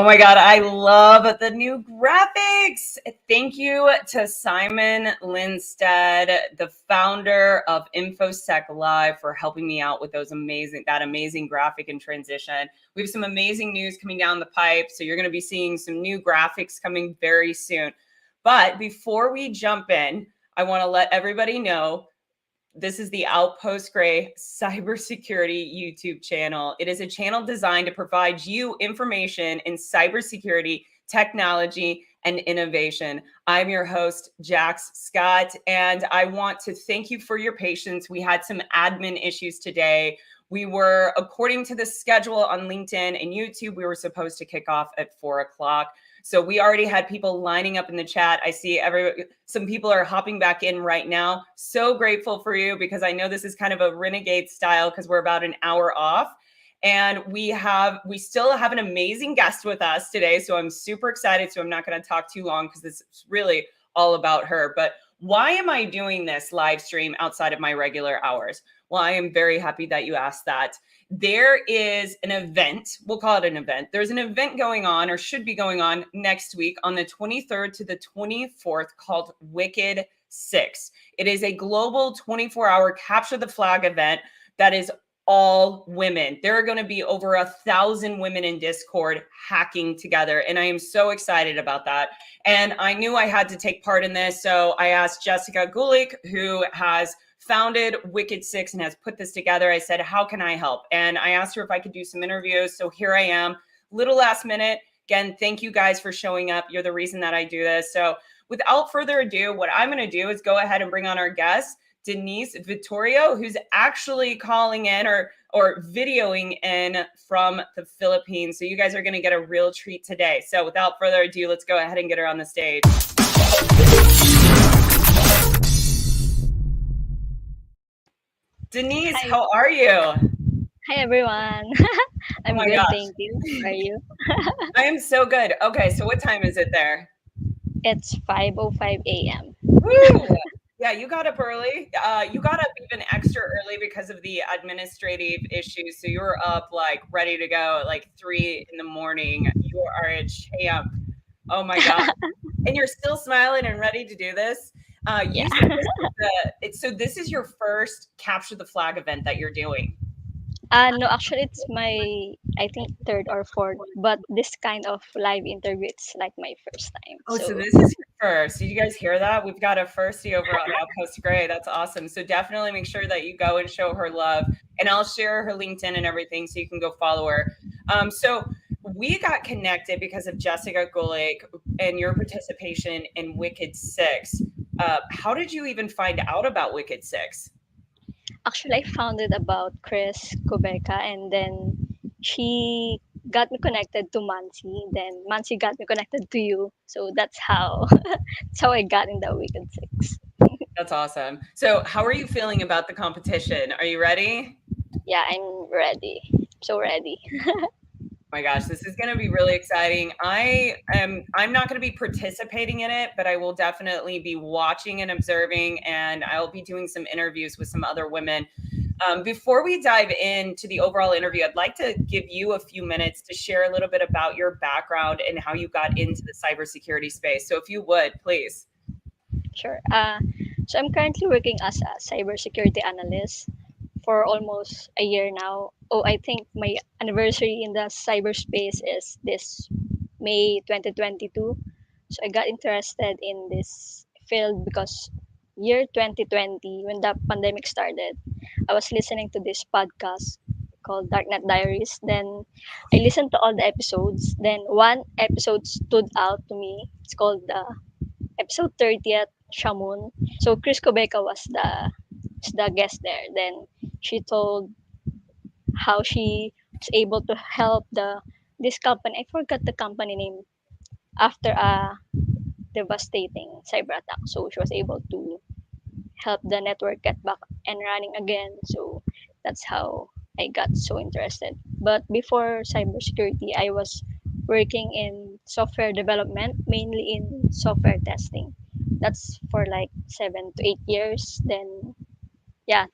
Oh my God, I love the new graphics. Thank you to Simon Lindstead, the founder of InfoSec Live, for helping me out with that amazing graphic and transition. We have some amazing news coming down the pipe, so you're going to be seeing some new graphics coming very soon. But before we jump in, I want to let everybody know this is the Outpost Gray Cybersecurity YouTube channel. It is a channel designed to provide you information in cybersecurity, technology, and innovation. I'm your host, Jax Scott, and I want to thank you for your patience. We had some admin issues today. We were, according to the schedule on LinkedIn and YouTube, we were supposed to kick off at 4 o'clock. So we already had people lining up in the chat. I see some people are hopping back in right now. So grateful for you, because I know this is kind of a renegade style because we're about an hour off. And we still have an amazing guest with us today. So I'm super excited. So I'm not going to talk too long because this is really all about her. But why am I doing this live stream outside of my regular hours? Well, I am very happy that you asked that. There is an event, we'll call it an event. There's an event going on, or should be going on, next week on the 23rd to the 24th called Wicked 6. It is a global 24-hour capture the flag event that is all women. There are going to be over 1,000 women in Discord hacking together, and I am so excited about that. And I knew I had to take part in this, so I asked Jessica Gulick, who has founded Wicked 6 and has put this together. I said, how can I help? And I asked her if I could do some interviews. So here I am, little last minute. Again, thank you guys for showing up. You're the reason that I do this. So without further ado, what I'm going to do is go ahead and bring on our guest, Denice Vitorio, who's actually calling in or videoing in from the Philippines. So you guys are going to get a real treat today. So without further ado, let's go ahead and get her on the stage. Denice, Hi. how are you? Hi everyone. I'm my good, gosh. thank you. How are you? I am so good. Okay, so what time is it there? It's 5:05 a.m. Woo! Yeah, you got up early. You got up even extra early because of the administrative issues. So you were up like ready to go at like 3 in the morning. You are a champ. Oh my God. And you're still smiling and ready to do this. Yeah. You said so this is your first capture the flag event that you're doing. No, actually it's my I think third or fourth, but this kind of live interview it's like my first time. Oh, so So this is your first. Did you guys hear that? We've got a firstie over on Outpost Gray. That's awesome. So definitely make sure that you go and show her love. And I'll share her LinkedIn and everything so you can go follow her. So we got connected because of Jessica Gulick and your participation in Wicked 6. How did you even find out about Wicked 6? actually I found it about Chris Kubeka, and then she got me connected to Mansi. Then Mansi got me connected to you. So that's how that's how I got in the Wicked 6. That's awesome. So how are you feeling about the competition? Are you ready? Yeah, I'm ready. So ready. My gosh, this is going to be really exciting. I'm not going to be participating in it, but I will definitely be watching and observing, and I'll be doing some interviews with some other women. Before we dive into the overall interview, I'd like to give you a few minutes to share a little bit about your background and how you got into the cybersecurity space. So if you would, please. Sure. So I'm currently working as a cybersecurity analyst for almost a year now. Oh, I think my anniversary in the cyberspace is this May 2022. So I got interested in this field because year 2020, when the pandemic started, I was listening to this podcast called Darknet Diaries. Then I listened to all the episodes. Then one episode stood out to me. It's called episode 30th, Shamun. So Chris Kubeka was the guest there. Then she told how she was able to help this company. I forgot the company name after a devastating cyber attack. So she was able to help the network get back and running again. So that's how I got so interested. But before cybersecurity, I was working in software development, mainly in software testing. That's for like 7 to 8 years. Then, yeah,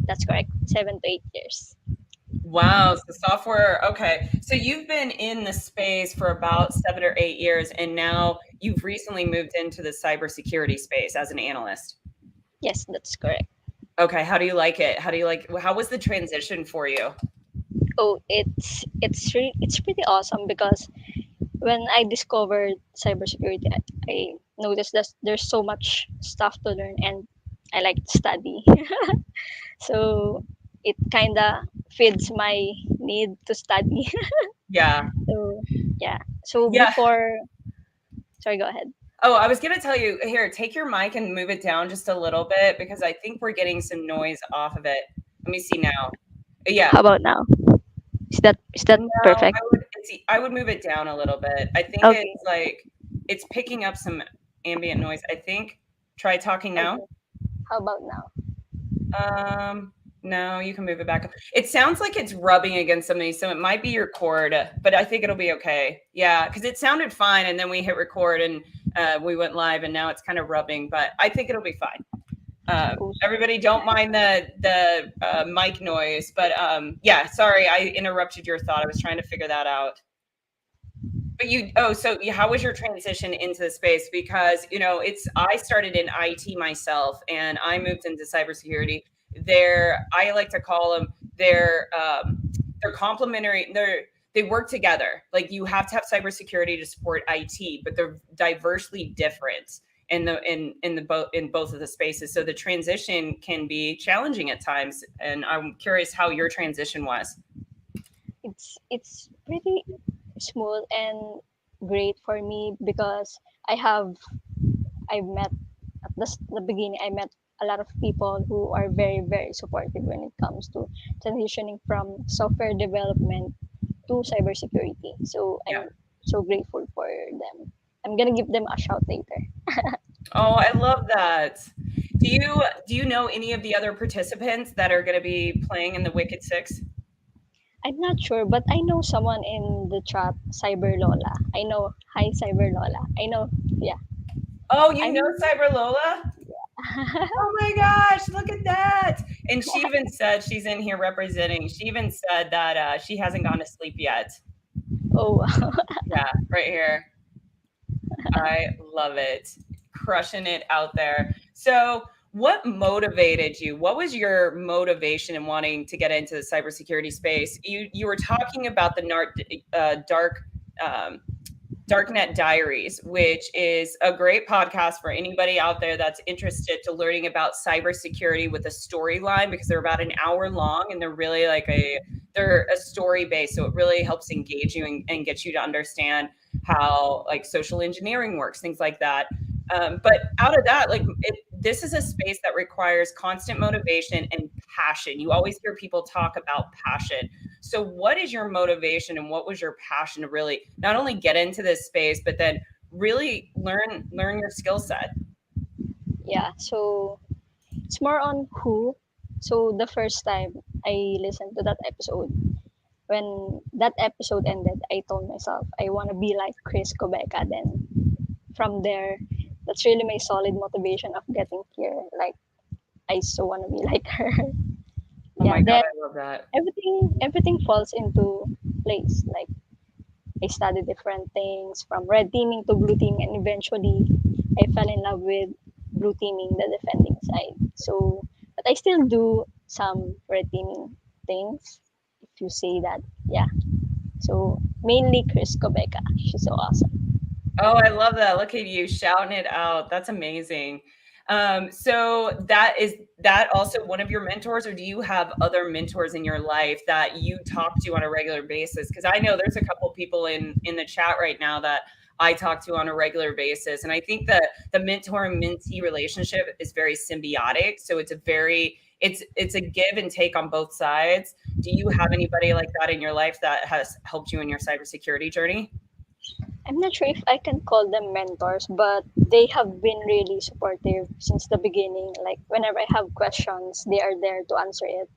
that's correct. 7 to 8 years. Wow, so software. Okay, so you've been in the space for about 7 or 8 years, and now you've recently moved into the cybersecurity space as an analyst. Yes, that's correct. Okay, how do you like it? How do you like? How was the transition for you? Oh, it's pretty awesome because when I discovered cybersecurity, I noticed that there's so much stuff to learn, and I like to study. So it kind of feeds my need to study. Yeah, So yeah. So yeah. before, sorry, go ahead. Oh, I was gonna tell you here, take your mic and move it down just a little bit because I think we're getting some noise off of it. Let me see now. Yeah. How about now? Is that No, perfect? I would move it down a little bit. I think Okay. it's like it's picking up some ambient noise. I think try talking now. Okay. How about now? Um, no, you can move it back up. It sounds like it's rubbing against something, so it might be your cord, but I think it'll be okay. Yeah, because it sounded fine, and then we hit record and we went live, and now it's kind of rubbing, but I think it'll be fine. Oh, Everybody, don't mind the mic noise, but yeah, sorry, I interrupted your thought. I was trying to figure that out. But how was your transition into the space? Because, I started in IT myself and I moved into cybersecurity. I like to call them, they're complementary. They work together. Like you have to have cybersecurity to support IT, but they're diversely different in both of the spaces. So the transition can be challenging at times. And I'm curious how your transition was. it's pretty smooth and great for me because I've met at the beginning. I met a lot of people who are very very supportive when it comes to transitioning from software development to cybersecurity. So Yeah. I'm so grateful for them. I'm gonna give them a shout later. Oh, I love that. Do you know any of the other participants that are going to be playing in the Wicked Six? I'm not sure, but I know someone in the chat, Cyber Lola. I know, hi Cyber Lola. I know, yeah. Oh, you know I'm Cyber Lola? Oh my gosh, look at that. And she even said she's in here representing. She even said that she hasn't gone to sleep yet. oh Yeah, right here. I love it. Crushing it out there. So, what motivated you? What was your motivation in wanting to get into the cybersecurity space? You were talking about the dark um, Darknet Diaries, which is a great podcast for anybody out there that's interested to learning about cybersecurity with a storyline because they're about an hour long and they're really they're a story based, so it really helps engage you and get you to understand how like social engineering works, things like that. But out of that, this is a space that requires constant motivation and passion. You always hear people talk about passion. So, what is your motivation and what was your passion to really not only get into this space, but then really learn your skill set? yeah. So it's more on who. So the first time I listened to that episode, when that episode ended, I told myself I want to be like Chris Kobeka. Then from there, that's really my solid motivation of getting here. Like I so want to be like her. Oh Yeah. my god, Then I love that. everything falls into place. Like I studied different things from red teaming to blue teaming, and eventually I fell in love with blue teaming, the defending side. So, but I still do some red teaming things, if you say that. Yeah. So mainly Chris Kobeka. She's so awesome. Oh, I love that. Look at you shouting it out. That's amazing. So that also one of your mentors, or do you have other mentors in your life that you talk to on a regular basis? Because I know there's a couple people in the chat right now that I talk to on a regular basis, and I think that the mentor and mentee relationship is very symbiotic. So it's a give and take on both sides. Do you have anybody like that in your life that has helped you in your cybersecurity journey? I'm not sure if I can call them mentors, but they have been really supportive since the beginning. Like whenever I have questions, they are there to answer it.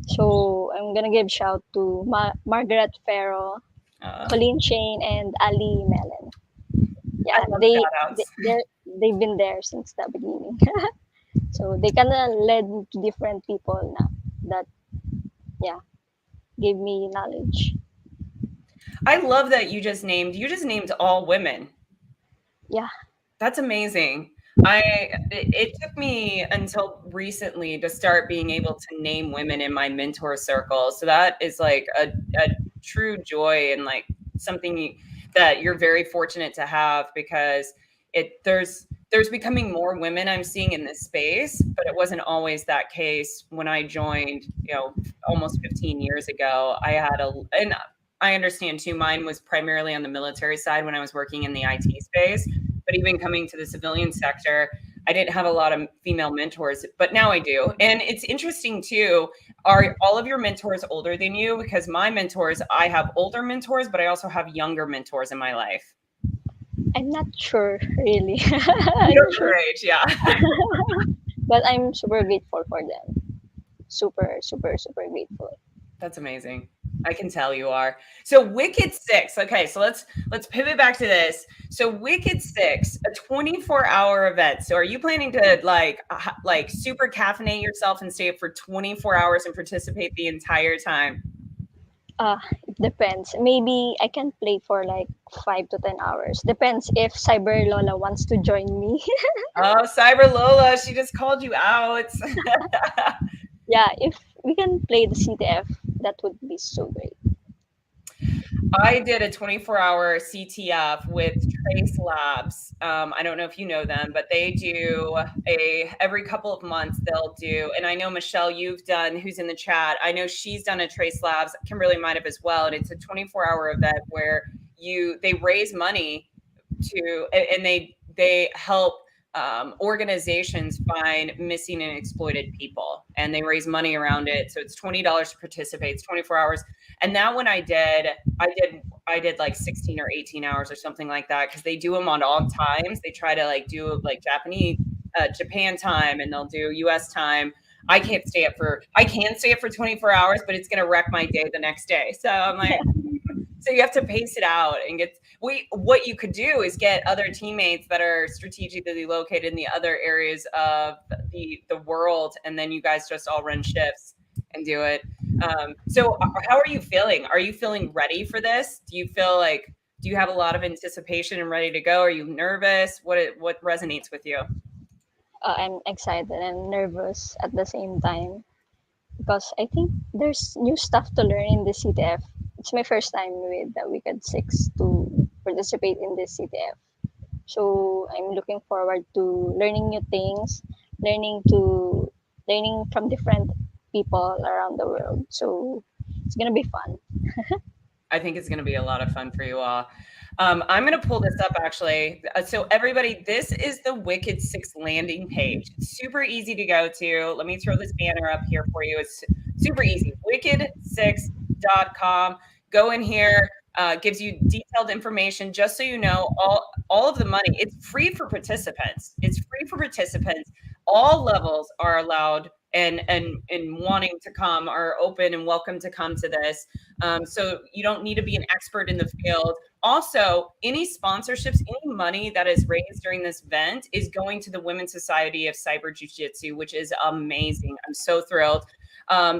So I'm gonna give shout to Margaret Farrow, Uh, Colleen Shane, and Ali Mellon. I Yeah, love shout outs. they've been there since the beginning. So they kind of led me to different people now. That yeah, gave me knowledge. I love that you just named all women. Yeah, That's amazing. It took me until recently to start being able to name women in my mentor circle. So that is like a true joy and like something that you're very fortunate to have because there's becoming more women I'm seeing in this space, but it wasn't always that case when I joined, almost 15 years ago. And I understand too, mine was primarily on the military side when I was working in the IT space, but even coming to the civilian sector, I didn't have a lot of female mentors, but now I do. And it's interesting too. Are all of your mentors older than you? Because my mentors, I have older mentors, but I also have younger mentors in my life. I'm not sure really. You I'm know not sure, your age, yeah. but I'm super grateful for them. Super, super, super grateful. That's amazing. I can tell you are. So Wicked Six. Okay, so let's pivot back to this. So Wicked Six, a 24-hour event. So are you planning to like super caffeinate yourself and stay up for 24 hours and participate the entire time? It depends. Maybe I can play for like 5 to 10 hours. Depends if Cyber Lola wants to join me. Oh, Cyber Lola, she just called you out. Yeah, if we can play the CTF, that would be so great. I did a 24-hour CTF with Trace Labs. I don't know if you know them, but they do every couple of months they'll do, and I know Michelle, you've done, who's in the chat. I know she's done a Trace Labs. Kimberly might have as well, and it's a 24-hour event where they raise money and they help organizations find missing and exploited people, and they raise money around it. So it's $20 to participate. It's 24 hours. And that one I did like 16 or 18 hours or something like that because they do them on all times. They try to like do like Japan time, and they'll do US time. I can stay up for 24 hours, but it's going to wreck my day the next day. So I'm like, so you have to pace it out and what you could do is get other teammates that are strategically located in the other areas of the world, and then you guys just all run shifts and do it. So how are you feeling? Are you feeling ready for this? Do you have a lot of anticipation and ready to go? Are you nervous? What resonates with you? I'm excited and nervous at the same time because I think there's new stuff to learn in the CTF. It's my first time with the Wicked Six to participate in this CTF. So I'm looking forward to learning new things, learning to learning from different people around the world. So it's gonna be fun. I think it's going to be a lot of fun for you all. I'm going to pull this up actually. So, everybody, this is the Wicked Six landing page. It's super easy to go to. Let me throw this banner up here for you. It's super easy. Wicked6.com. Go in here. Gives you detailed information. Just so you know, all of the money. It's free for participants. It's free for participants. All levels are allowed and wanting to come are open and welcome to come to this. So you don't need to be an expert in the field. Also, any sponsorships, any money that is raised during this event is going to the Women's Society of Cyber Jiu-Jitsu, which is amazing. I'm so thrilled.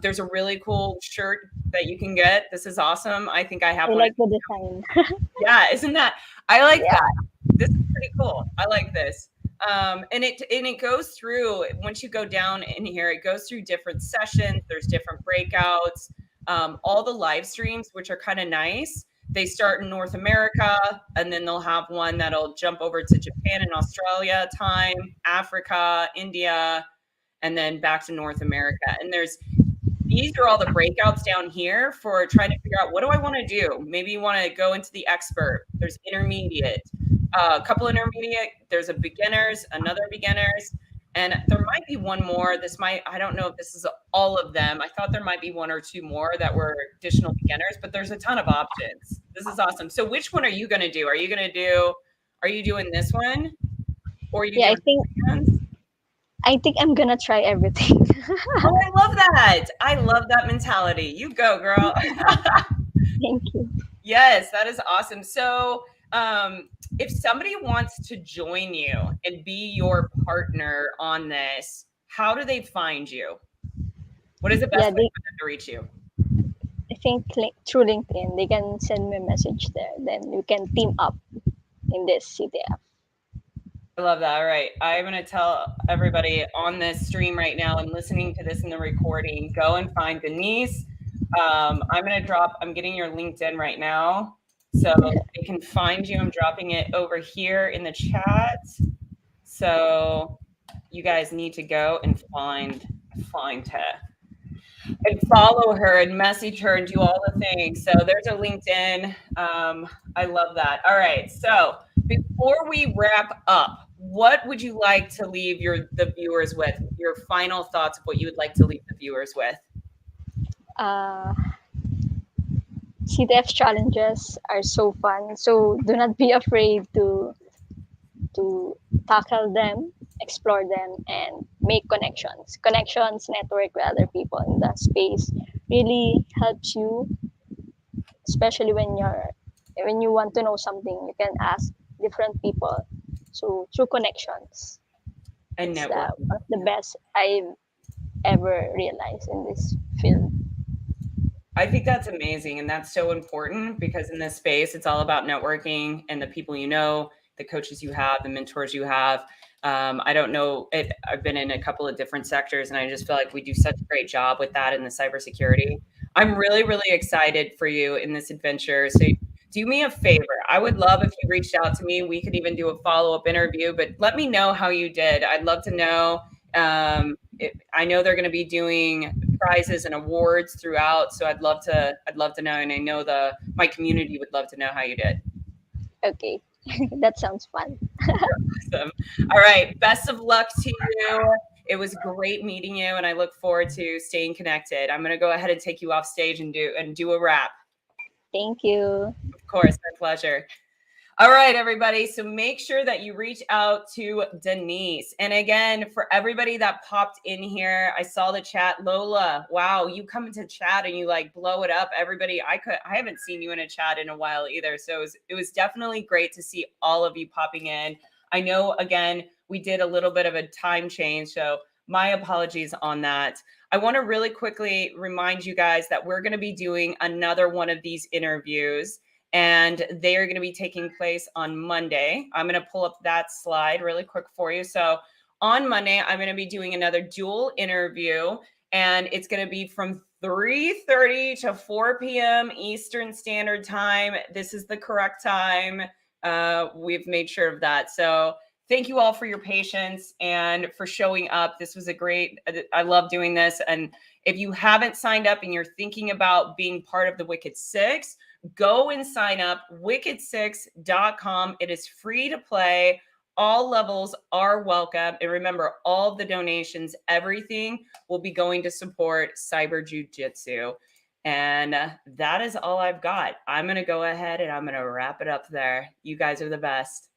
There's a really cool shirt that you can get. This is awesome. I think I have I one. like the design. Yeah, isn't that? I like Yeah, that. This is pretty cool. I like this. And it goes through, once you go down in here, it goes through different sessions. There's different breakouts. All the live streams, which are kind of nice. They start in North America, and then they'll have one that'll jump over to Japan and Australia time, Africa, India, and then back to North America. And these are all the breakouts down here for trying to figure out, what do I want to do? Maybe you want to go into the expert. There's intermediate, a couple intermediate. There's a beginners, another beginners, and there might be one more. I don't know if this is all of them. I thought there might be one or two more that were additional beginners, but there's a ton of options. This is awesome. So which one are you going to do? Are you doing this one, or are you yeah. doing hands? I think I'm gonna try everything. Oh, I love that. I love that mentality. You go, girl. Thank you. Yes, that is awesome. So, if somebody wants to join you and be your partner on this, how do they find you? What is the best Yeah, way for them to reach you? I think through LinkedIn, they can send me a message there. Then we can team up in this CTF. I love that. All right. I'm going to tell everybody on this stream right now and listening to this in the recording, go and find Denice. I'm getting your LinkedIn right now so they can find you. I'm dropping it over here in the chat. So you guys need to go and find her and follow her and message her and do all the things. So there's a LinkedIn. I love that. All right. So before we wrap up, what would you like to leave the viewers with? Your final thoughts of what you would like to leave the viewers with? CTF challenges are so fun. So do not be afraid to tackle them, explore them, and make connections. Connections, network with other people in the space really helps you, especially when you want to know something. You can ask different people. So through connections, And it's network. one of the best I've ever realized in this field. I think that's amazing. And that's so important because in this space, it's all about networking and the people you know, the coaches you have, the mentors you have. I don't know. I've been in a couple of different sectors and I just feel like we do such a great job with that in the cybersecurity. I'm really, really excited for you in this adventure. So do me a favor. I would love if you reached out to me. We could even do a follow-up interview, but let me know how you did. I'd love to know. I know they're going to be doing prizes and awards throughout. So I'd love to know. And I know my community would love to know how you did. Okay. That sounds fun. Awesome. All right. Best of luck to you. It was great meeting you. And I look forward to staying connected. I'm going to go ahead and take you off stage and do a wrap. Thank you. Of course. My pleasure. All right, everybody. So make sure that you reach out to Denice. And again, for everybody that popped in here, I saw the chat. Lola, wow, you come into chat and you like blow it up. Everybody, I haven't seen you in a chat in a while either. So it was definitely great to see all of you popping in. I know, again, we did a little bit of a time change. So my apologies on that. I want to really quickly remind you guys that we're going to be doing another one of these interviews. And they are going to be taking place on Monday. I'm going to pull up that slide really quick for you. So on Monday, I'm going to be doing another dual interview, and it's going to be from 3:30 to 4 p.m. Eastern Standard Time. This is the correct time. We've made sure of that. So thank you all for your patience and for showing up. This was I love doing this. And if you haven't signed up and you're thinking about being part of the Wicked Six, go and sign up, wicked6.com. It is free to play. All levels are welcome. And remember, all of the donations, everything will be going to support cyber jujitsu. And that is all I've got. I'm going to go ahead and I'm going to wrap it up there. You guys are the best.